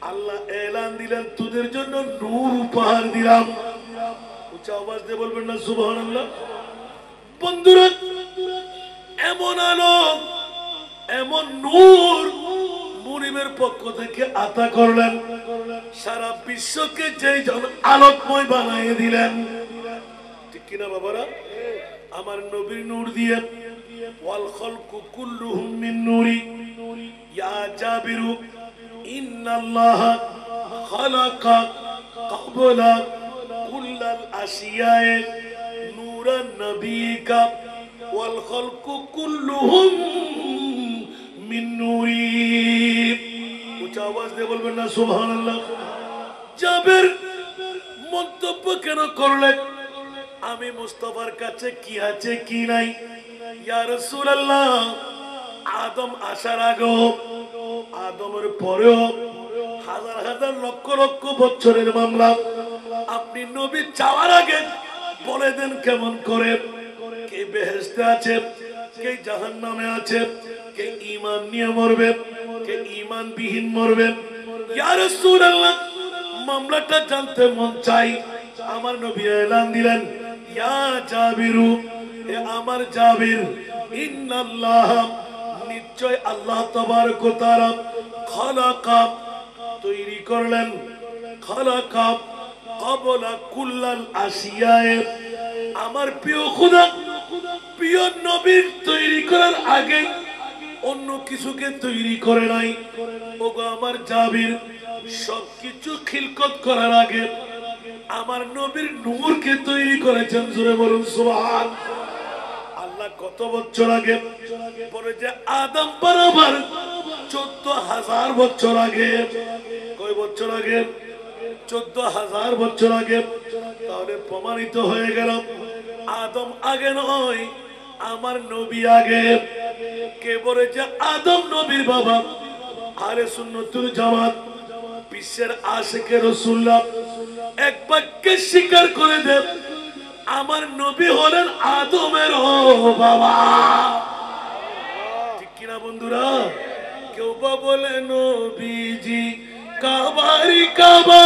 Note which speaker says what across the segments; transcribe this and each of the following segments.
Speaker 1: আল্লাহ এলান দিলেন তোদের জন্য নূর উপহার দিলাম। উচ্চ আওয়াজ দিয়ে বলবেন না সুবহানাল্লাহ। বন্ধুরা, এমন আলো এমন নূর মুনিবের পক্ষ থেকে আতা করলেন, সারা বিশ্বকে যেই জন আলোকময় বানিয়ে দিলেন। ঠিক কিনা বাবারা? আমার নবীর নূর দিয়ে ওয়াল খালকু কুল্লুহুম মিন নূরি ইয়া জাবিরু ইন্নাল্লাহা খালাকা ক্বাবলা কুল্লাল আশিয়ায়ে নূরান নবিকা ওয়াল খালকু কুল্লুহুম মিন নূরি। উচ্চ আওয়াজ দিয়ে বলবেন না সুবহানাল্লাহ। জাবের মন্তব্য কেন করলেন? আমি মুস্তাফার কাছে কি আছে কি নাই, ইয়া রাসূলুল্লাহ, আদম আসার আগে আদমের পরেও হাজার হাজার লক্ষ লক্ষ বছরের মামলা, আপনি নবী যাওয়ার আগে বলে দেন কেমন করে কে বেহেশতে আছে, কে জাহান্নামে আছে, কে ঈমান নিয়ে মরবে, কে ঈমান বিহীন মরবে। ইয়া রাসূলুল্লাহ, মামলাটা জানতে মন চাই। আমার নবী এলান দিলেন, ইয়া জাবিরু, হে আমার জাবির, ইন্নাল্লাহ, নিশ্চয় আল্লাহ তাবারক ওয়া তাআলা খালাকা, তৈরি করলেন, খালাকা ক্বাবলা কুল্লাল আশিয়ায়ে, আমার প্রিয় খোদা প্রিয় নবীর তৈরি করার আগে অন্য কিছুকে তৈরি করে নাই। ওগো আমার জাবির, সবকিছু খিলকত করার আগে আমার নবীর নূরকে তৈরি করেছেন। জোরে বলুন সুবহান। আল্লাহ কত বছর আগে পরে যে আদম বরাবর 14,000 বছর আগে, কয় বছর আগে? 14,000 বছর আগে। তাহলে প্রমাণিত হয়ে গেল আদম আগে নয়, আমার নবী আগে। কে বলে যে আদম নবীর বাবা? আহলে সুন্নাতুল জামাত, বিশ্বের আশিকে রাসূলুল্লাহ এক বাক্যে স্বীকার করে দেন, আমার নবী হলেন আদমের বাবা। ঠিক কিনা বন্ধুরা? কেউ বা বলে নবীজি কাবারি কাবা,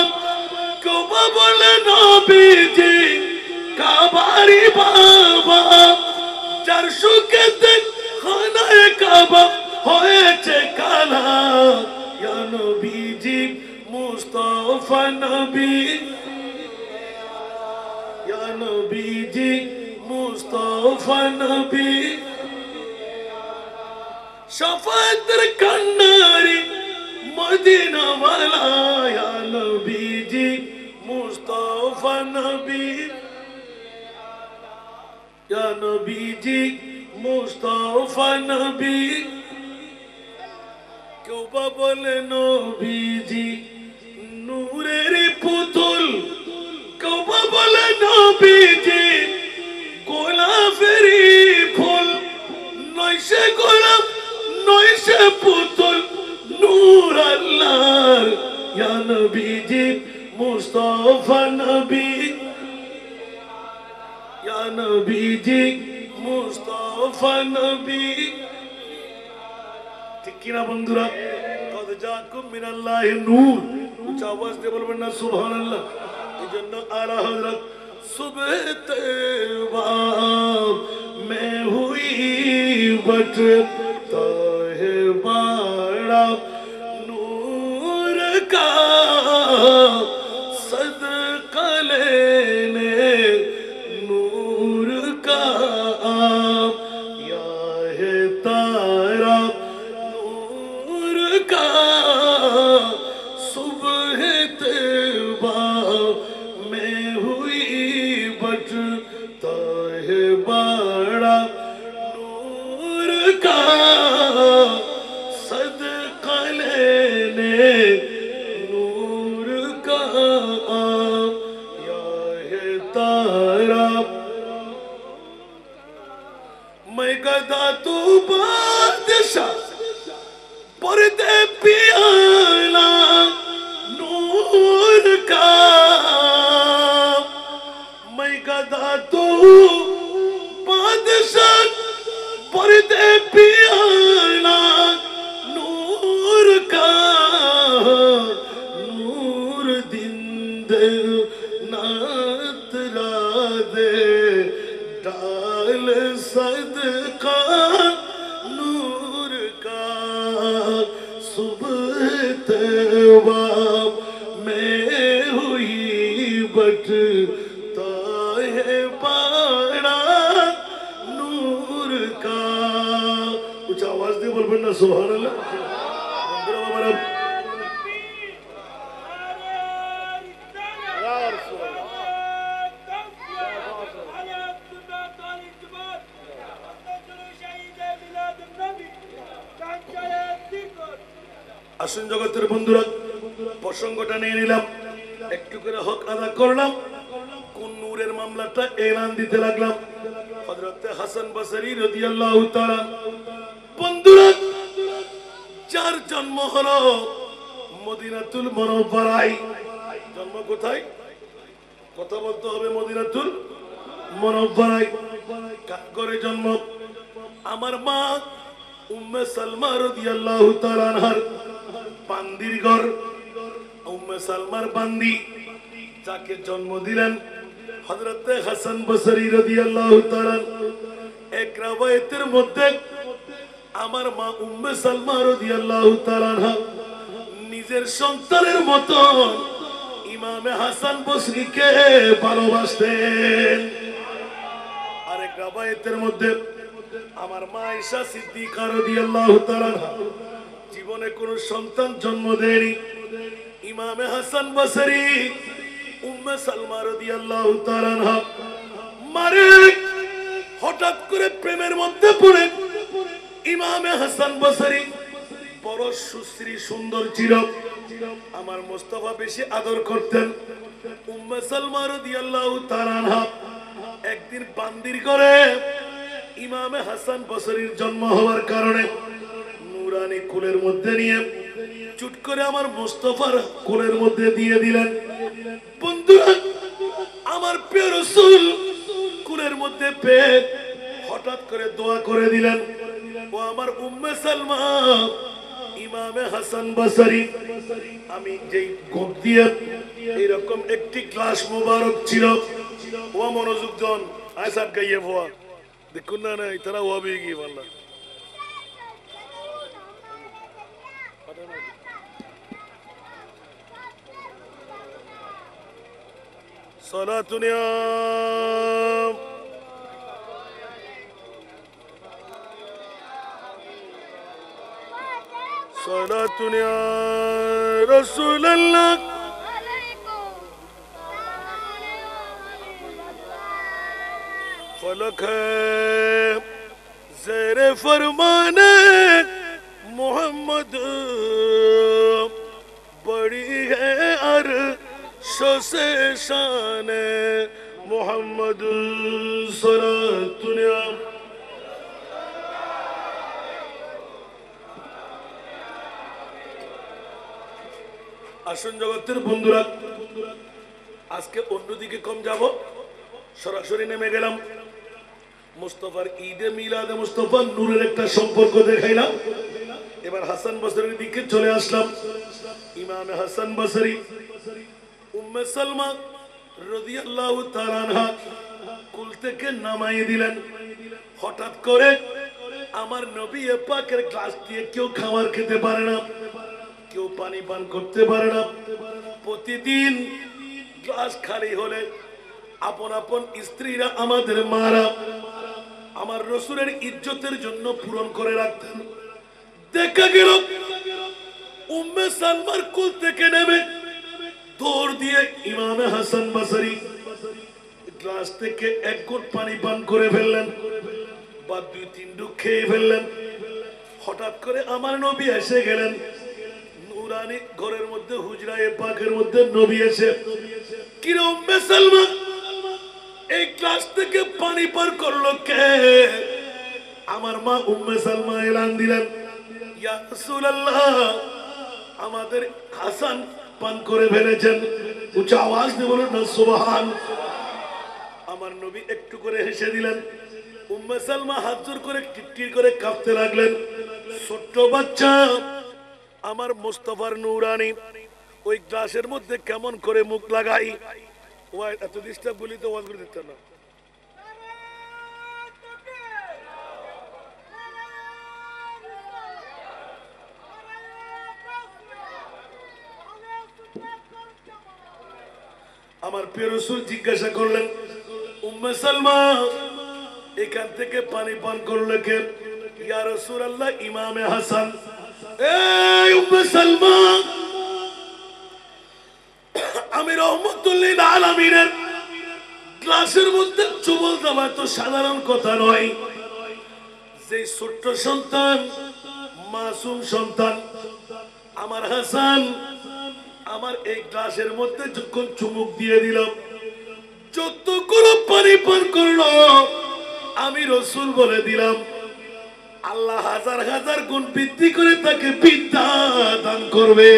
Speaker 1: কেউ বা বলে নবীজি কাবারি বাবা, যার সুখে খানায়ে কাবা হয়েছে কালা, ইয়া নবীজি মুস্তাফা নবী, ইয়া নবীজি মুস্তাফা নবী, শাফাতের কান্নারি মদিনা ওয়ালা, ইয়া নবীজি মুস্তাফা নবী, ইয়া নবীজি মুস্তাফা নবী। কেউ বা বলে নবীজি নূরের পুতুল, কেউ বা বলে নবীজি গোলাপের ফুল, নয় সে গোলাপ নয় সে পুতুল, নূর আল্লাহর, ইয়া নবীজি মুস্তাফা নবী, ইয়া নবীজি মুস্তাফা নবী। ঠিক কিনা বন্ধুরা? কদ জাকুম মিনাল্লাহি নূর। উচ্চ আওয়াজ দিয়ে বলবেন না সুবহানাল্লাহ। এই জন্য আলা হযরত সুবহ তওবা মে হুই বটতা হে বাড়া নূর কা সদকা লেনে নূর কা या है तारा नूर का सुबह तौबा में हुई बटता है बड़ा नूर का सदका लेने तैयबा में हुई बटता है बाड़ा नूर का। कुछ आवाज दे बोल पड़ना सुभान अल्लाह। আসুন জগতের বন্ধুরা, প্রসঙ্গটা নিয়ে নিলাম, একটু করে হক আদা করলাম। কোন নূরের মামলাটা এলান দিতে লাগলাম। হযরত হাসান বসরি রাদিয়াল্লাহু তাআলা। বন্ধুরা, যার জন্ম হলো মদিনাতুল মুনাওয়ারায়। জন্ম কোথায়? কথা বলতে হবে, মদিনাতুল মুনাওয়ারায়। কার ঘরে জন্ম? আমার মা উম্মে সালমা রাদিয়াল্লাহু তাআলা আনহার বান্দির ঘর। উম্মে সালমার বান্দি যাকে জন্ম দিলেন হযরত হাসান বসরি রাদিয়াল্লাহু তাআলা। এক রাওয়ায়াতের মধ্যে আমার মা উম্মে সালমা রাদিয়াল্লাহু তাআলা আনহা নিজের সন্তানের মতো ইমামে হাসান বসরিকে ভালোবাসতেন। আরেক রাওয়ায়াতের মধ্যে আমার মা আয়েশা সিদ্দিকা রাদিয়াল্লাহু তাআলা জীবনে কোন সন্তান জন্ম দেয়নি। ইমামে হাসান বসরি উম্মে সালমা রাদিয়াল্লাহু তাআলা মারে হঠাৎ করে প্রেমের মধ্যে পড়ে ইমামে হাসান বসরি বড় সুশ্রী সুন্দর ছিল। আমার মুস্তাফা বেশি আদর করতেন। উম্মে সালমা রাদিয়াল্লাহু তাআলা একদিন বান্দির ঘরে ইমামে হাসান বসরির জন্ম হওয়ার কারণে নুরানি কোলের মধ্যে নিয়ে চুট করে আমার মুস্তাফার কোলের মধ্যে দিয়ে দিলেন। বন্ধুরা, আমার প্রিয় রাসূল কোলের মধ্যে পেয়ে হঠাৎ করে দোয়া করে দিলেন, ও আমার উম্মে সালমা ইমামে হাসান বসরি। আমি যেই গোপ দিয়ে এরকম একটি গ্লাস মুবারক ছিল, ও মনোযোগ জন আয়সাব গাইয়ে ভোয়া দেখুন না, ইতারা ও भी की वाला सलातुनिया सलातुनिया रसूल अल्लाह फलक है ज़ेरे फरमाने मोहम्मद, बड़ी है अर्शो से शान मोहम्मद। सलातुनिया আসুন জগতের বন্ধুরা, আজকে অন্যদিকে কম যাব, সরাসরি নেমে গেলাম মুস্তাফার ঈদে মিলাদে মুস্তাফা নূরের একটা সম্পর্ক দেখাইলাম। এবার হাসান বসরির দিকে চলে আসলাম। ইমামে হাসান বসরি উম্মে সালমা রাদিয়াল্লাহু তাআলা আনহা কুল থেকে নামাই দিলেন। হঠাৎ করে আমার নবী পাকের গ্লাস দিয়ে কেউ খাবার খেতে পারে না, কেউ পানি পান করতে পারে না। প্রতিদিন গ্লাস খালি হলে আপন আপন স্ত্রীরা আমাদের মারা আমার রাসূলের ইজ্জতের জন্য পূরণ করে রাখতেন। দেখা গেল উম্মে সালমার কুল থেকে নেমে দৌড় দিয়ে ইমামে হাসান বসরি গ্লাস থেকে এক ঘট পানি পান করে ফেললেন বা দুই তিন ডুব খেয়ে ফেললেন। হঠাৎ করে আমার নবী এসে গেলেন। নুরানি ঘরের মধ্যে হুজরায়ে পাকের মধ্যে নবী এসে, কি রে উম্মে সালমা, এই গ্লাস থেকে পানি পান করলো কে? আমার মা উম্মে সালমা এলান দিলেন, ইয়া রাসূলুল্লাহ, আমাদের হাসান পান করে ফেলেছেন। উচ্চ আওয়াজ দিয়ে বলুন না সুবহান। আমার নবী একটু করে হেসে দিলেন। উম্মে সালমা হাত জোর করে টিটটির করে কাঁপতে লাগলেন। ছোট্ট বাচ্চা আমার মুস্তাফার নূরানি ওই গ্লাসের মধ্যে কেমন করে মুখ লাগাই। ও এত ডিস্টার্ব বলি তো ওয়াজ করে দিতে না। আমার প্রিয় রাসূল জিজ্ঞাসা করলেন, উম্মে সালমা এখান থেকে পানি পান করলে কে? ইয়া রাসূলুল্লাহ, ইমামে হাসান। এই উম্মে সালমা, আমি রহমতুল লিল আলামিনের গ্লাসের মধ্যে চুমুক দেওয়া তো সাধারণ কথা নয়। যে ছোট্ট সন্তান, মাসুম সন্তান আমার হাসান, আমার এই গ্লাসের মধ্যে যখন চুমুক দিয়ে দিলাম, যতগুলো পানি পান করলো, আমি রাসূল বলে দিলাম আল্লাহ হাজার হাজার গুণ বৃদ্ধি করে তাকে বিদ্যা দান করবে।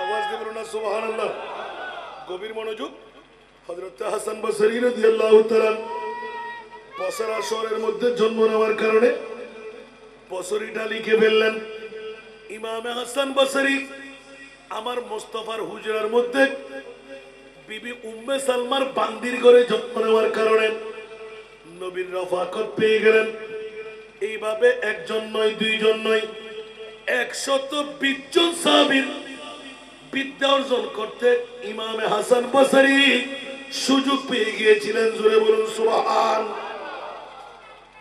Speaker 1: আওয়াজ দেবেন না সুবহানাল্লাহ। গভীর মনোযোগ। হযরত হাসান বসরি রাদিয়াল্লাহু তাআলা বসরা শহরের মধ্যে জন্ম নেওয়ার কারণে বসরিটা লিখে ফেললেন। ইমামে হাসান বসরি আমার মোস্তফার হুজরার মধ্যে বিবি উম্মে সালমার বান্দির ঘরে জন্ম নেওয়ার কারণে নবীর রফাকত পেয়ে গেলেন। এইভাবে একজন নয়, দুইজন নয়, 120 জন সাহাবীর বিদ্যা অর্জন করতে ইমামে হাসান বসরি সুযোগ পেয়ে গিয়েছিলেন। জোরে বলুন সুবহান।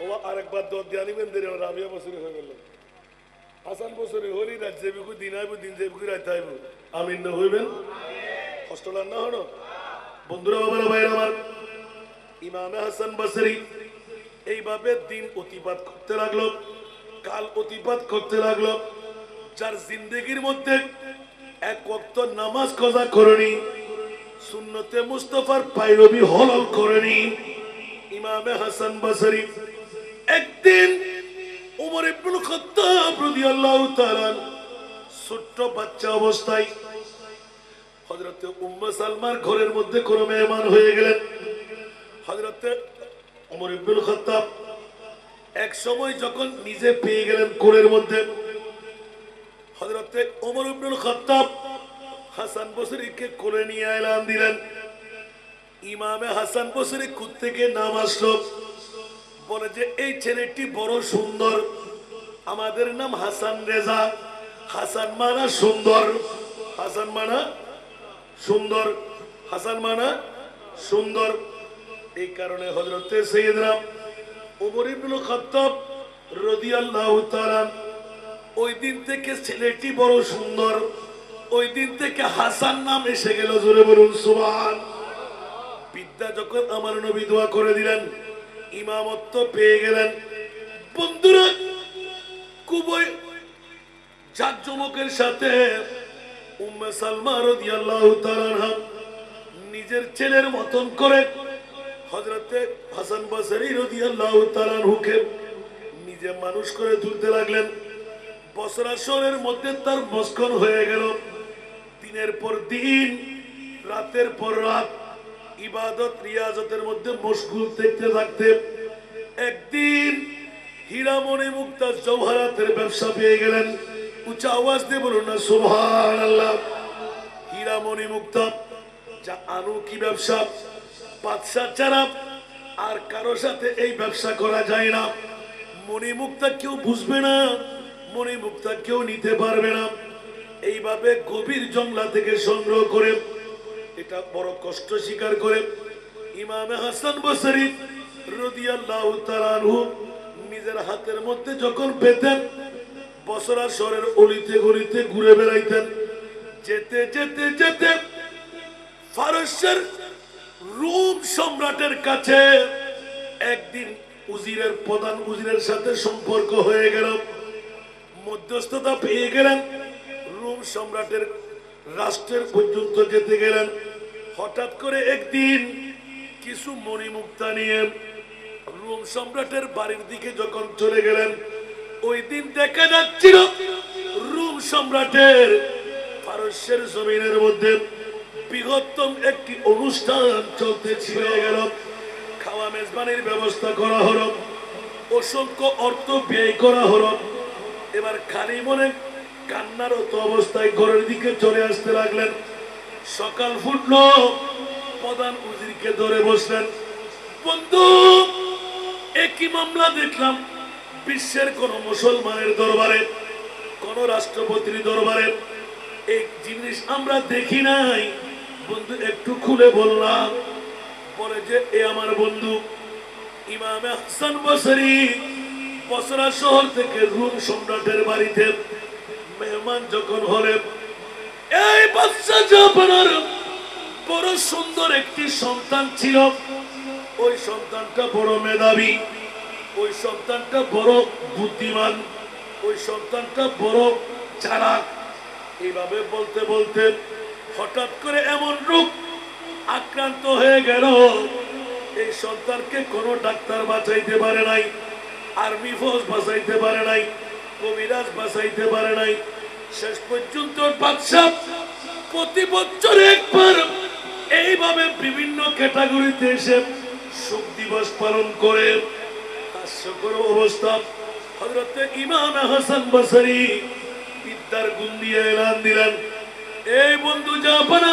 Speaker 1: ও আরেকবার দোয়া দিয়ে আনিবেন, দেরি হলো। রাবিয়া বসরি হয়ে গেল, হাসান বসরি হলি রাত যাবিকু, দিন আইব, দিন যাবিকু, রাত আইব। আমিন না হইবেন? কষ্ট লাগ না হলো বন্ধুরা, বাবারা, ভাইরা আমার। ইমামে হাসান বসরি এইভাবে দিন অতিবাদ করতে লাগলো, কাল অতিবাদ করতে লাগলো। যার জিন্দেগির মধ্যে এক ওয়াক্ত নামাজ কাজা করেনি, সুন্নতে মুস্তাফার পায়রবি হলাল করেনি, ইমামে হাসান বসরি একদিন উমর ইবনুল খাত্তাব রাদিয়াল্লাহু তাআলা ছোট্ট বাচ্চা অবস্থায় হযরতে উম্মে সালমার ঘরের মধ্যে কোনো মেহমান হয়ে গেলেন। হযরতে উমর ইবনুল খাত্তাব এক সময় যখন নিজে পেয়ে গেলেন কোলের মধ্যে, হযরতে উমর ইবনুল খাত্তাব হাসান বসরিকে কোলে নিয়ে এলান দিলেন। ইমামে হাসান বসরি কুত থেকে নাম আসলো, বলে যে এই ছেলেটি বড় সুন্দর, আমাদের নাম হাসান রেজা। হাসান মানা সুন্দর, হাসান মানা সুন্দর, হাসান মানা সুন্দর। এই কারণে হযরতে সাইয়েদনা উমর ইবনুল খাত্তাব রাদিয়াল্লাহু তাআলা ওই দিন থেকে ছেলেটি বড় সুন্দর, ওই দিন থেকে হাসান নাম এসে গেল। জোরে বলুন সুবহান। বিদ্যা যখন আমার নবী দোয়া করে দিলেন, ইমামত্ব পেয়ে গেলেন। বন্ধুরা, খুবই জাঁকজমকের সাথে উম্মে সালমা রাদিয়াল্লাহু তাআলা নিজের ছেলের মতন করে হযরতে হাসান বসরি রাদিয়াল্লাহু তাআলা হুকে নিজে মানুষ করে তুলতে লাগলেন। বসরা শহরের মধ্যে তার মস্কন হয়ে গেল। দিনের পর দিন, রাতের পর রাত ইবাদত রিয়াজতের মধ্যে মশগুল থাকতে থাকতে একদিন হীরামণি মুক্তা জওহরাতের ব্যবসা পেয়ে গেলেন। উঁচা আওয়াজ দিয়ে বলুন না সুবহানাল্লাহ। হীরামণি মুক্তা যা আনুকি ব্যবসা, বাদশা ছাড়া আর কারো সাথে এই ব্যবসা করা যায় না। মণিমুক্তা কেউ বুঝবে না, মণিমুক্তা কেউ নিতে পারবে না। এইভাবে গভীর জঙ্গলা থেকে সংগ্রহ করে, এটা বড় কষ্ট স্বীকার করে ইমামে হাসান বসরি রাদিয়াল্লাহু তাআলা আনহু নিজের হাতের মধ্যে যখন পেতেন, বসরা শহরের অলিতে গলিতে ঘুরে বেড়াইতেন। যেতে যেতে যেতে ফারসের রোম সম্রাটের কাছে একদিন উজিরের প্রধান উজিরের সাথে সম্পর্ক হয়ে গেল, মধ্যস্থতা পেয়ে গেলেন, রোম সম্রাটের রাষ্ট্রের পর্যন্ত যেতে গেলেন। হঠাৎ করে একদিন কিছু মণিমুক্তা নিয়ে রোম সম্রাটের বাড়ির দিকে যখন চলে গেলেন, ওই দিন দেখা যাচ্ছিল রোম সম্রাটের ফারসের জমিনের মধ্যে বৃহত্তম একটি অনুষ্ঠান চলতে ছিঁড়ে গেল। খাওয়া মেজবানির ব্যবস্থা করা হলো, অসংখ্য অর্থ ব্যয় করা হলো। এবার খালি মনে কান্নারত অবস্থায় ঘরের দিকে চলে আসতে লাগলেন। সকাল ফুটল, প্রধান উজিরকে ধরে বসলেন। বন্ধু, একই মামলা দেখলাম বিশ্বের কোন মুসলমানের দরবারে, কোন রাষ্ট্রপতির দরবারে। এই জিনিস আমরা দেখি নাই। বন্ধু একটু খুলে বললাম, বলে যে এ আমার বন্ধু ইমামে হাসান বসরি বসরা শহর থেকে রুম সম্রাটের বাড়িতে মেহমান যখন হলেন, এই বাদশা জাহাপনার বড় সুন্দর একটি সন্তান ছিল। ওই সন্তানটা বড় মেধাবী, ওই সন্তানটা বড় বুদ্ধিমান, ওই সন্তানটা বড় চালাক। এইভাবে বলতে বলতে হঠাৎ করে এমন রোগ আক্রান্ত হয়ে গেল, এই সন্তানকে কোনো ডাক্তার বাঁচাইতে পারে নাই, আর্মি ফোর্স বাঁচাইতে পারে নাই, কবিরাজ বাঁচাইতে পারে নাই। শেষ পর্যন্ত বাদশা প্রতি বছর একবার এইভাবে বিভিন্ন ক্যাটাগরিতে এসে শোক দিবস পালন করে। হাস্যকর অবস্থা। হযরতে ইমাম হাসান বসরি বিদ্যার গুণ দিয়ে এলান দিলেন, এই বন্ধু জাহাপনা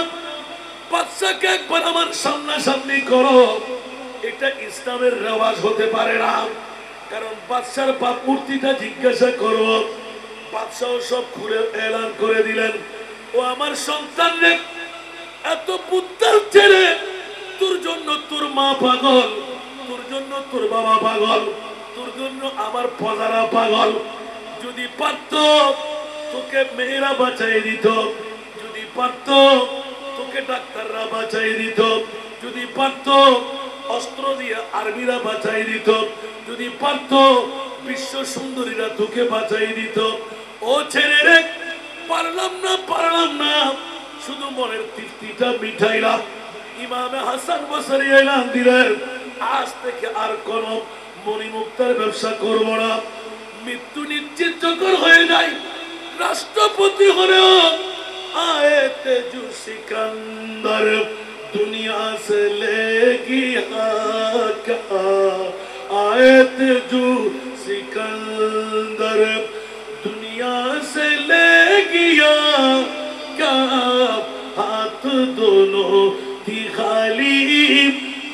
Speaker 1: বাদশাকে একবার আমার সামনাসামনি করো। এটা ইসলামের রেওয়াজ হতে পারে না, কারণ বাদশার বাপ মূর্তিটা জিজ্ঞাসা করব। বাদশাহ সব খুলে এলান করে দিলেন, ও আমার সন্তান রে, এত বুদ্ধার ছেড়ে তোর জন্য তোর মা পাগল, তোর জন্য তোর বাবা পাগল, তোর জন্য আমার প্রজারা পাগল। যদি পারত তোকে মেয়েরা বাঁচাই দিত, যদি পারত তোকে ডাক্তাররা বাঁচাই দিত, যদি পারত অস্ত্র দিয়ে আর্মিরা বাঁচাই দিত, যদি পারত বিশ্ব সুন্দরীরা তোকে বাঁচাই দিত। ও ছেড়ে রে, পারলাম না, শুধু মনের তৃপ্তিটা মিঠাইলাম। ইমামে হাসান বসরি এলান দিলেন, আজ থেকে আর কোন মণিমুক্তার ব্যবসা করব না। মৃত্যু নিশ্চিত যখন হয়ে যায়, রাষ্ট্রপতি হলেও আয়েতে জু সিকান্দার দুনিয়া সে লেগি হাকা, আয়েতে জু सिकंदर दुनिया से ले गया क्या, हाथ दोनों थी खाली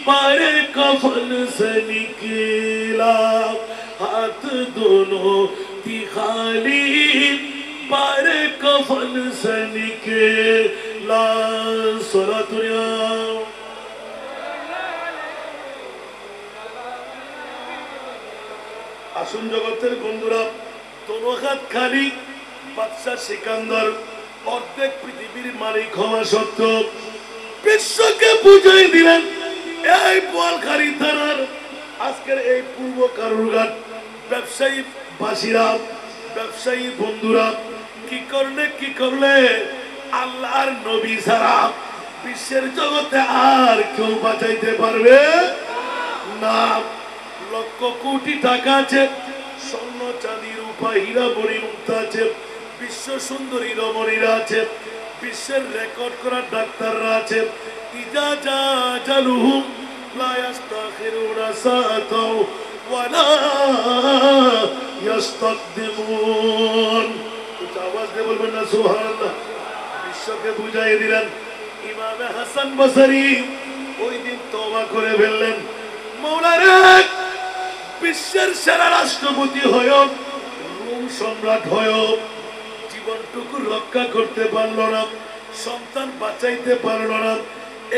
Speaker 1: पर कफन से निकला, हाथ दोनों थी खाली पर कफन से निकला। सोलह আসুন জগতের বন্ধুরা, দোনো হাত খালি। বাদশা সিকান্দার অর্ধেক পৃথিবীর মালিক হওয়া সত্ত্বেও বিশ্বকে বুঝাই দিলেন, এই বোয়ালখালী থানার আজকের এই পূর্ব কারুরঘাট ব্যবসায়ী বাসীরা, ব্যবসায়ী বন্ধুরা কি করলে আল্লাহর নবী ছাড়া বিশ্বের জগতে আর কেউ বাঁচাইতে পারবে না। লক্ষ কোটি টাকা আছে, স্বর্ণ চাঁদি রূপা হীরা মণি মুক্তা আছে, বিশ্ব সুন্দরী রমণীরা আছে, বিশ্বের রেকর্ড করা ডাক্তাররা আছে। ইজা জালুহুম লা ইস্তাখিরুনা সাআতাও ওয়া লা ইস্তাকদিমুন। একটু আওয়াজ দিয়ে বলবেন না সুবহানাল্লাহ। বিশ্বকে বুঝাই দিলেন। ইমামে হাসান বসরি ওই দিন তওবা করে ফেললেন, মওলানা বিশ্বের সেরা রাষ্ট্রপতি হয়েও, রোম সম্রাট হয়েও জীবনটুকু রক্ষা করতে পারল না, সন্তান বাঁচাইতে পারল না।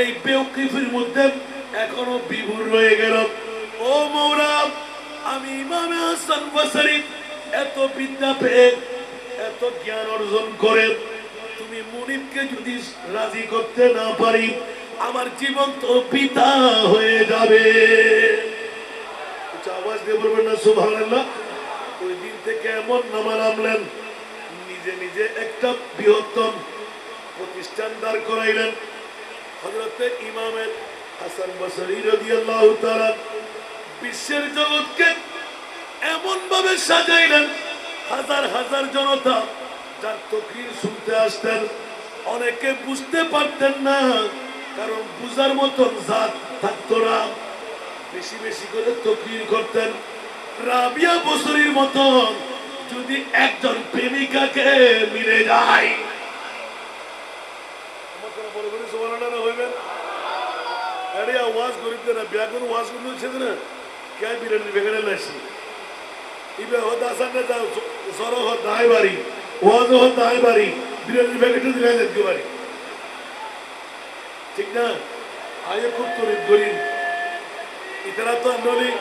Speaker 1: এই বেওকিফির মধ্যে এখনো বিভোর রয়ে গেল। ও মওলা, আমি ইমামে হাসান বসরি এত বিদ্যা পেয়ে, এত জ্ঞান অর্জন করে তুমি মুনিবকে যদি রাজি করতে না পারি, আমার জীবন তো পিতা হয়ে যাবে। আওয়াজ দিয়ে বলবেন না সুবহানাল্লাহ। ওই দিন থেকে এমন নামা নামলেন, নিজে নিজে একটা বৃহত্তম প্রতিষ্ঠান দাঁড় করাইলেন। হযরতে ইমামে হাসান বসরি রাদিয়াল্লাহু তাআলা বিশ্বের জগৎকে এমন ভাবে সাজাইলেন, হাজার হাজার জনতা যার তাকরীর শুনতে আসতেন। অনেকে বুঝতে পারতেন না, কারণ বুঝার মতন জাত থাকতো না। বেশি বেশি করে তাকরীর করতেন। রাবিয়া বসরির মতন যদি একজন প্রেমিকাকে মিলে যায়, সুবহানাল্লাহ হইবেন। আরে আওয়াজ করিতে না, ব্যাগুন ওয়াজ করতেছে না, কে বিরানি বেগরে লাসি ইবে হদা সামনে যাও, সরো হদাই বাড়ি, ওয়াজ হদাই বাড়ি, বিরানি বেগরে দিলাই দিতে বাড়ি। ঠিক না? আয়ে খুব তরিফ করি ইতারা তো আন্দোলি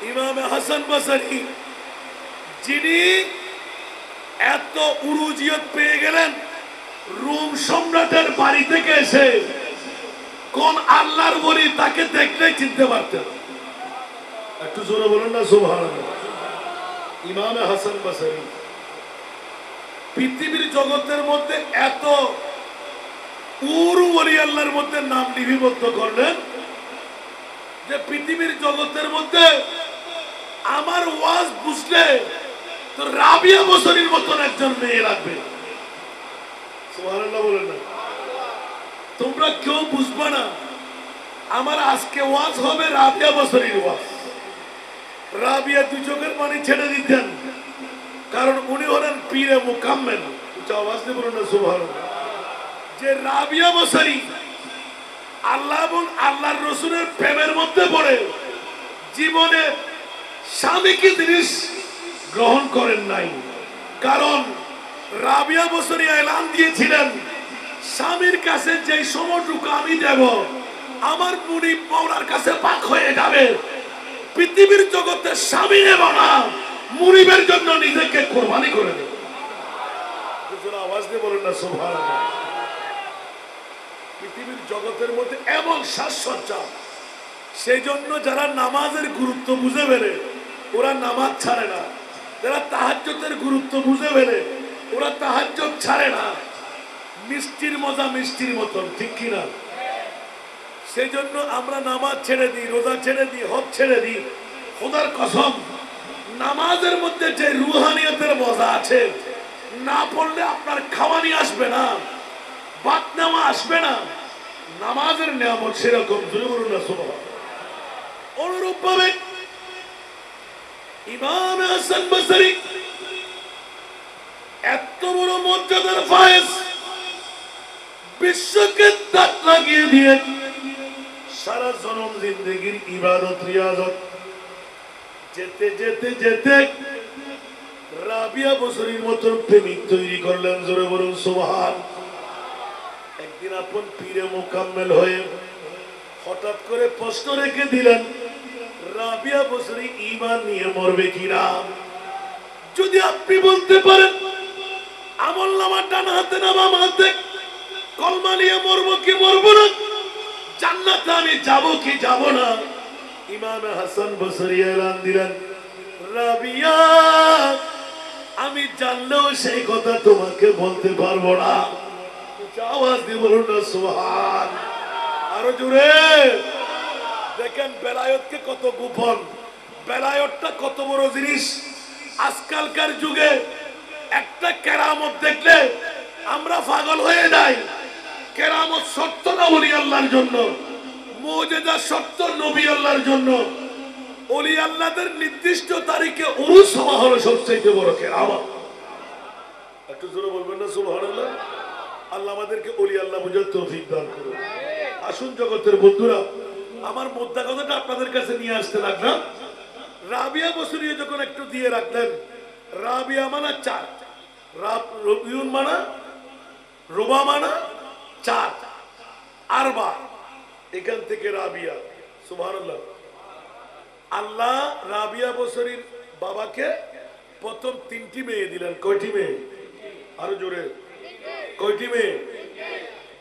Speaker 1: ইমাম হাসান বসরি যিনি এত উরুজিয়ত পেয়ে গেলেন রোম সম্রাটের বাড়ি থেকে এসে কোন আল্লাহর বলি তাকে দেখলেই চিনতে পারতেন। একটু জোরে বলুন না সুবহানাল্লাহ। ইমাম হাসান বসরি পৃথিবীর জগতের মধ্যে এত উরু ওলি আল্লাহর মধ্যে নাম লিপিবদ্ধ করলেন যে পৃথিবীর জগতের মধ্যে আমার ওয়াজ বুঝলে তো রাবিয়া বসরির মতন একজন মেয়ে লাগবে। সুবহানাল্লাহ বলেন না। তোমরা কেউ বুঝবা না আমার আজকে ওয়াজ হবে রাবিয়া বসরির ওয়াজ। রাবিয়া দুই চোখের পানি ছেড়ে দিতেন কারণ উনি হলেন পীরে মুকাম্মেল। উচ্চ আওয়াজ দিয়ে বলুন না সুবহানাল্লাহ। যে রাবিয়া বসরি আল্লাহ এবং আল্লাহর রসুলের প্রেমের মধ্যে পড়ে জীবনে স্বামীকে তিনি গ্রহণ করেন নাই। কারণ রাবিয়া বসরি এলান দিয়েছিলেন স্বামীর কাছে যে সময়টুকু আমি দেব আমার মুনিব মাওলার কাছে পাক হয়ে যাবে। পৃথিবীর জগতে স্বামী নেব না, মুনিবের জন্য নিজেকে কোরবানি করে দেব। আওয়াজ দিয়ে বলুন না সুবহানাল্লাহ। পৃথিবীর জগতের মধ্যে এমন সাজসজ্জা, সেই জন্য যারা নামাজের গুরুত্ব বুঝে ফেলে ওরা নামাজ ছাড়ে না, যারা তাহাজ্জুদের গুরুত্ব বুঝে ফেলে ওরা তাহাজ্জুদ ছাড়ে না। মিষ্টির মজা মিষ্টির মতন, ঠিক কিনা? সেই জন্য আমরা নামাজ ছেড়ে দিই, রোজা ছেড়ে দিই, হজ ছেড়ে দিই। খোদার কসম নামাজের মধ্যে যে রুহানিয়তের মজা আছে না পড়লে আপনার খাওয়ানি আসবে না, বাত নেওয়া আসবে না। নামাজের নিয়ামত সেরকম। অনুরূপ ভাবে ইমাম হাসান বসরি এত বড় মর্যাদার ফায়েজ, বিশ্বকে তাক লাগিয়ে দিয়ে সারা জনম জিন্দেগির ইবাদত রিয়াজত যেতে যেতে যেতে রাবিয়া বসরির মতন প্রেমিক তৈরি করলেন। জোরে বলুন সুবহান। একদিন আপন পীরে মুকাম্মেল হয়ে হঠাৎ করে প্রশ্ন রেখে দিলেন রাবিয়া বসরি ঈমান নিয়ে মরবে কিনা? যদি আপনি বলতে পারেন আমলনামা ডান হাতে না বাম হাতে, কলমা নিয়ে মরবো কি মরবো না, জান্নাতে আমি যাব কি যাব না? ইমাম হাসান বসরি এলান দিলেন রাবিয়া আমি জানলেও সেই কথা তোমাকে বলতে পারবো না। আওয়াজ দিয়ে বলুন না সুবহান। আরো জোরে দেখেন বেলায়েতকে কত গোপন, বেলায়েতটা কত বড় জিনিস। আজকালকার যুগে একটা কেরামত দেখলে আমরা পাগল হয়ে যাই। কেরামত সত্য না ওলি আল্লাহর জন্য, মুজিজা সত্য নবী আল্লাহর জন্য। ওলি আল্লাহদের নির্দিষ্ট তারিখে উরুস হওয়া হলো সবচেয়ে বড় কেরামত। একটু জোরে বলবেন না সুবহানাল্লাহ। আল্লাহ আমাদেরকে ওলি আল্লাহ বুঝার তৌফিক দান করুন। আসুন জগতের বন্ধুরা, আমার মোদ্দা কথাটা আপনাদের কাছে নিয়ে আসতে লাগলাম। রাবিয়া বসরি যখন একটু দিয়ে রাখলেন, রাবিয়া মানা চার, রবিউন মানা, রোবা মানা চার, আরবা, এখান থেকে রাবিয়া। সুবহানাল্লাহ। আল্লাহ রাবিয়া বসরির বাবাকে প্রথম তিনটি মেয়ে দিলেন। কয়টি মেয়ে? আরো জোরে কয়টি মেয়ে?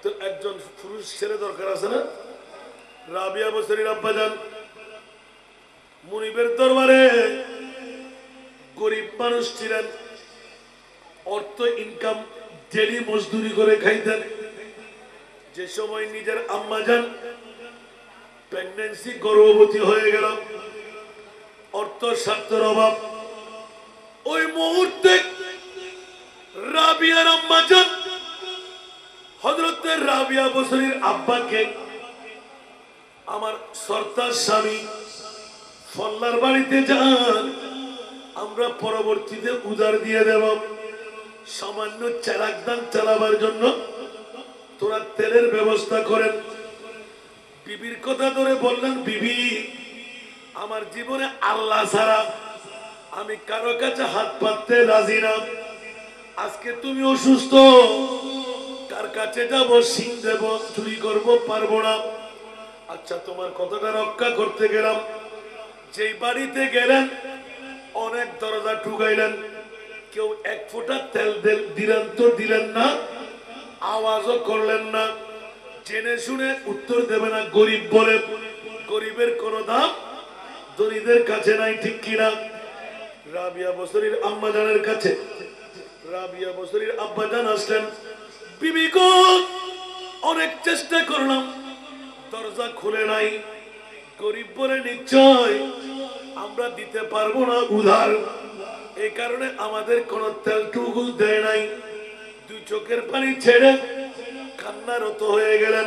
Speaker 1: তো একজন পুরুষ ছেলে দরকার আছে না? রাবিয়া বসরির আব্বাজান মুনিবের দরবারে গরিব মানুষ ছিলেন, অর্থ ইনকাম ডেলি মজদুরি করে খাইতেন। যে সময় নিজের আম্মাজান প্রেগন্যান্সি গর্ভবতী হয়ে গেল, অর্থ স্বার্থের অভাব, ওই মুহূর্তে রাবিয়ার আম্মাজান হযরত রাবিয়া বসরির আব্বাকে আমার সর্দার স্বামী ফল্লার বাড়িতে যান, আমরা পরবর্তীতে উদার দিয়ে দেব। সামান্য চালাক দান চালাবার জন্য তোরা তেলের ব্যবস্থা করেন। বিবির কথা ধরে বললেন, বিবি আমার জীবনে আল্লাহ ছাড়া আমি কারো কাছে হাত পাততে রাজি না। আজকে তুমি অসুস্থ, কার কাছে যাব, সিং দেব, চুরি করব, পারবো না। আচ্ছা তোমার কথাটা রক্ষা করতে গেলাম। যেই বাড়িতে গেলেন অনেক দরজা ঠুকাইলেন, কেউ এক ফোঁটা তেল দিলেন তো দিলেন না, আওয়াজও করলেন না। জেনে শুনে উত্তর দেবে না গরিব বলে। গরিবের কোনো দাম ধনীদের কাছে নাই, ঠিক কিনা? রাবিয়া বসরির আম্মা জানের কাছে রাবিয়া বসরির আব্বা জান আসলেন, বিবি গো অনেক চেষ্টা করলাম, দরজা খুলে নাই। গরিব বলে নিশ্চয় আমরা দিতে পারবো না উধার, এই কারণে আমাদের কোন তেলটুকু দেয় নাই। দুই চোখের পানি ছেড়ে কান্নারত হয়ে গেলেন।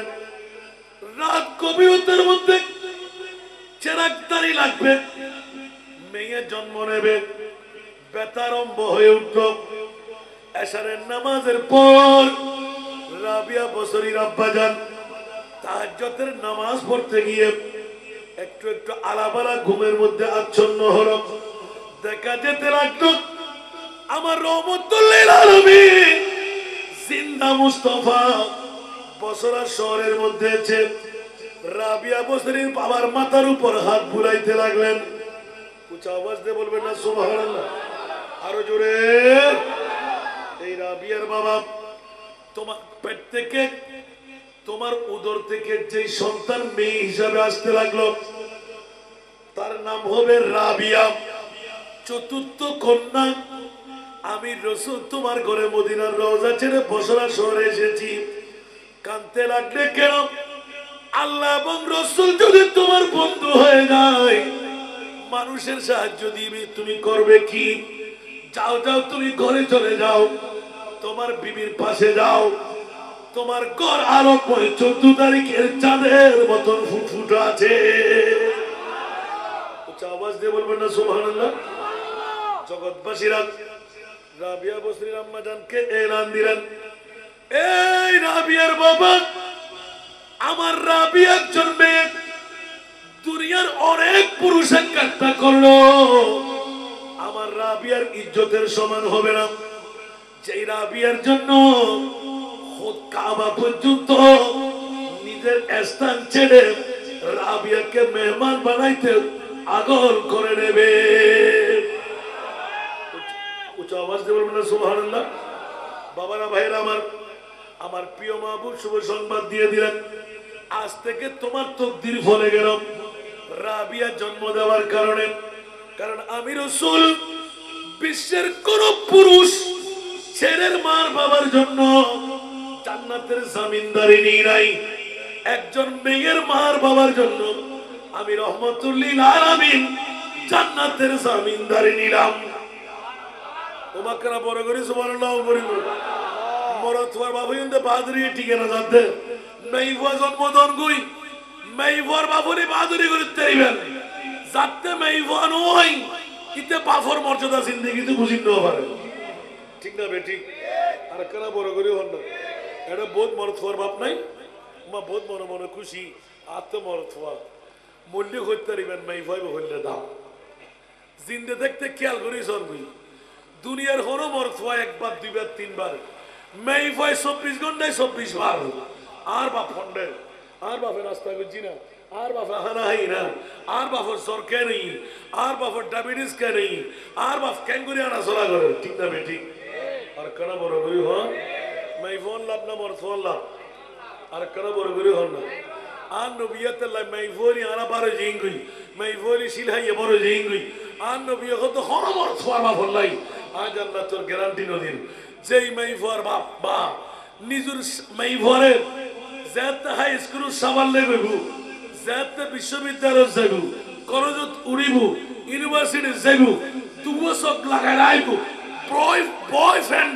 Speaker 1: রাত গভীরতার মধ্যে চেরাগদারি লাগবে, মেয়ে জন্ম নেবে, বেতারম্ভ হয়ে উঠল। এশারের নামাজের পর রাবিয়া বসরির আব্বাজান তাহাজ্জুদের নামাজ পড়তে গিয়ে একটু একটু আলাপালা ঘুমের মধ্যে আচ্ছন্ন হলো। দেখা যেতে লাগলো আমার রহমতুল লিল আলামিন জিন্দা মুস্তাফা বসরা শহরের মধ্যে আছে। রাবিয়া বসরির বাবার মাথার উপর হাত বুলাইতে লাগলেন। উচ্চ আওয়াজ দিয়ে বলবেন না সুবহানাল্লাহ, আরো জোরে। এই রাবিয়ার বাবা তোমার পেট থেকে, তোমার উদর থেকে যে সন্তান মেয়ে হিসাবে আসতে লাগলো তার নাম হবে রাবিয়া, চতুর্থ কন্যা। আমি রাসূল তোমার ঘরে মদিনার রওজা ছেড়ে বসরা শহরে এসেছি। কাঁদতে লাগলে কেন? আল্লাহ এবং রাসূল যদি তোমার বন্ধু হয়ে যায়, মানুষের সাহায্য দিবে, তুমি করবে কি? যাও যাও, তুমি ঘরে চলে যাও, তোমার বিবির পাশে যাও। তোমার ঘর আরো 14 তারিখের চাঁদের মতন ফুটফুটা আছে। আওয়াজ দিয়ে বলবেন না সুবহানাল্লাহ। জগৎবাসীরা রাবিয়া বসরির আম্মা জানকে এলান দিলেন, এই রাবিয়ার বাবা, আমার রাবিয়া একজন মেয়ে, দুনিয়ার অনেক পুরুষ একটা করলো, আমার রাবিয়ার ইজ্জতের সমান হবে না। যেই রাবিয়ার জন্য কাবা পর্যন্ত নিজের স্থান ছেড়ে রাবিয়াকে মেহমান বানাইতে আগল করে নেবে। উচ্চ আওয়াজ দিয়ে বলবেন না সুবহানাল্লাহ। বাবারা ভাইরা আমার, আমার প্রিয় মাহবুব শুভ সংবাদ দিয়ে দিলেন, আজ থেকে তোমার তকদির ফলে গেল রাবিয়া জন্ম দেওয়ার কারণে। কারণ আমি রাসূল বিশ্বের কোন পুরুষ ছেলের মার বাবার জন্য জান্নাতের জামিনদারি নেই নাই। একজন মেয়ের মার বাবার জন্য আমি রহমতুল লিল আলামিন জান্নাতের জামিনদারি নিলাম। ওমাকরা বড় করে সুবহানাল্লাহ বলিব। মরত হওয়ার বাবুইন্দে বাদরি ঠিকানা জানতে মেইফা জন্মদন গুই মেইফার বাবুরি বাদরি করে তাইবেন যাতে মেইফা নয় ইতে বাফর মর্যাদা জিন্দেগিতে বুঝিন না পারে, ঠিক না বেটি? আর কেনা বড় করে হন না, এটা বহুত মরত হওয়ার বাপ নাই, মা বহুত মনে মনে খুশি আত্মমরত হওয়া মূল্য করতে পারিবেন। মেইফাই হইলে দাম জিন্দে দেখতে খেয়াল করি সরবি দুনিয়ার হনো মরত হওয়া একবার, দুইবার, তিনবার, মেইফাই 24 ঘন্টায় 24 বার। আর বাপ ফন্ডে, আর বাপের রাস্তা করছি না, আর বাপা হানাহাই না, আর বাপর জ্বর কে নেই, আর বাপর ডায়াবেটিস কে নেই, আর বাপ ক্যান করে আনা চলা করে, ঠিক না বেটি? আর কেনা বড় করি হন মেইফোন লাভ না মর ফোন লাভ, আর কেনা বড় করি হন না। আর নবিয়াতে লাই মেইফোনি আনা বারো জিঙ্গুই, মেইফোনি সিলহাইয়ে বড় জিঙ্গুই, আর নবিয়া কত হন মর ফোয়া বাপ লাই। আজ আল্লাহ তোর গ্যারান্টি নদীর যেই মেইফোয়ার বাপ বা নিজের মেইফোরে যেতে হাই স্কুল সাবাল লেগু, যেতে বিশ্ববিদ্যালয় যাগু, কলেজত উড়িব, ইউনিভার্সিটি যাগু, তুবো চোখ লাগাই আইব, বয়ফ্রেন্ড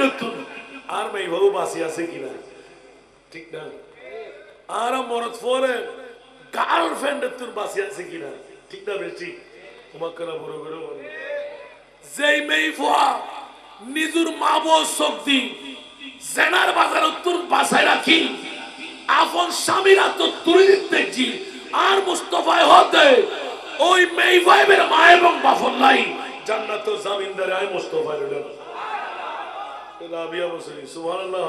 Speaker 1: আর মেইফাও বাঁচি আছে কিনা, ঠিক না? আর মরত পরে গার্লফ্রেন্ড তোর বাঁচি আছে কিনা, ঠিক না বেশি? তোমাকে না বড় করে বলো, যেই মেইফা নিজের মা বউ শক্তি জেনার বাজার তোর বাসায় রাখি আপন স্বামীরা তো তুলে দেখছি আর মুস্তফায় হতে ওই মেই ভাইবের মা এবং বাফন নাই জান্নাত জামিনদারে আয় মুস্তফায় রইল রাবিয়া বসরি সুবহানাল্লাহ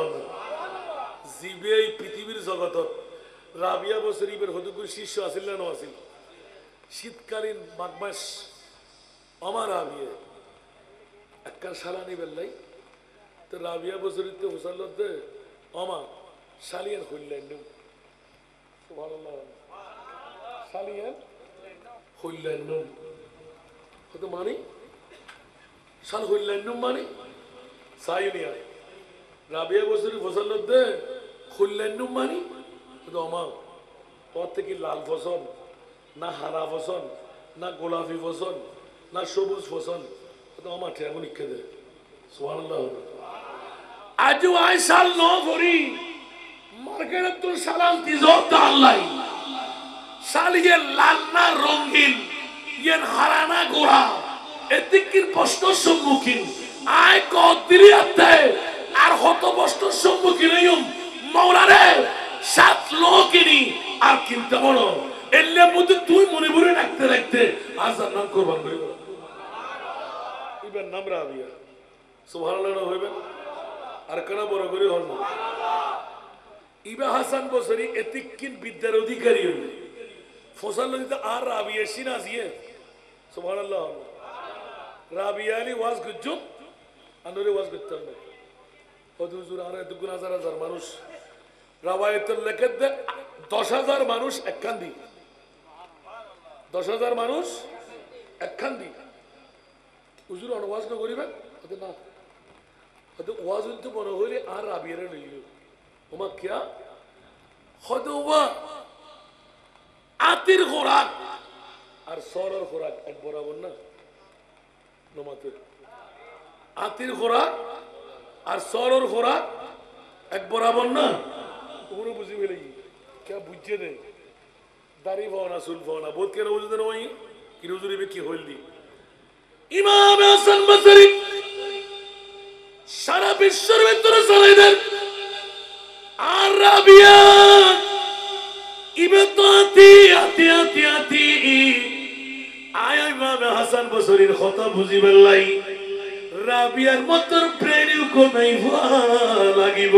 Speaker 1: জিবে এই পৃথিবীর জগতত রাবিয়া বসরিবের হদুকুর শিষ্য আছিল না আছিল শীতকালীন মাঘ মাস আমার রাবিয়া একখান সালানি বেল্লাই তো রাবিয়া বসরিতে হুসাল্লতে আমার শালিয়ান হইলেন সুবহানাল্লাহ শালিয়ান হইলেন কত মানে শাল হইলেন মানে সাইনিয়া রাবিয়া বসরি ফসলতে হইলেন মানে কত আমার পর থেকে লাল ফসল না হারা ফসল না গোলাপি ফসল না সবুজ ফসল কত আমার ঠেগুন ইচ্ছে দেয় সুবহানাল্লাহ আজও আই সাল ন করি মার্কেটে তোর সালাম তিজত আল্লাহ শালিয়ে লাল না রঙিন ইয়েন হারানা গোড়া এদিকের প্রশ্ন সম্মুখীন আয় কদিরিয়াতে আর হত প্রশ্ন সম্মুখীন হইম মাওলারে সাত লোকিনি আর কিনতে বড় এলে মধ্যে তুই মনে ভরে রাখতে রাখতে আজান নাম কোরবান করিব ইবেন নাম রাবিয়া সুবহানাল্লাহ হইবেন আর কেন বড় করে হল না ইবা হাসান বসরি এতিকিন বিদ্যার অধিকারী হইল ফসল নদীতে আর রাবিয়া সিনাজিয়ে সুবহানাল্লাহ রাবিয়া আলী ওয়াজ গুজ্জুম আনুরে ওয়াজ করতাম না হুজুর আর দুগুণ হাজার হাজার মানুষ রাওয়ায়াতের লেখেত 10,000 মানুষ একখান দি 10,000 মানুষ একখান দি হুজুর অনুবাদ না করিবেন না হয়তো ওয়াজ তো মনে হইলে আর রাবিয়ারে লইল ওমা কিয়া হয়তো ওয়া আতির খোরাক আর সরর খোরাক এক বরাবর না নমাতে আতির খোরাক আর সরর খোরাক এক বরাবর না ওগুলো বুঝি ফেলে কে বুঝছে নেই দাড়ি পাওনা চুল পাওনা বোধ কেন বুঝতে নয় কি রুজুরি কি হইল দি ইমাম হাসান বসরি সারা বিশ্বের ভিতরে চালাই দেন আর রাবিয়া ইবে তো আতি আয় ইমাম হাসান বসরির কথা বুঝি বেলাই রাবিয়ার মতর প্রেরিও কো নাই লাগিব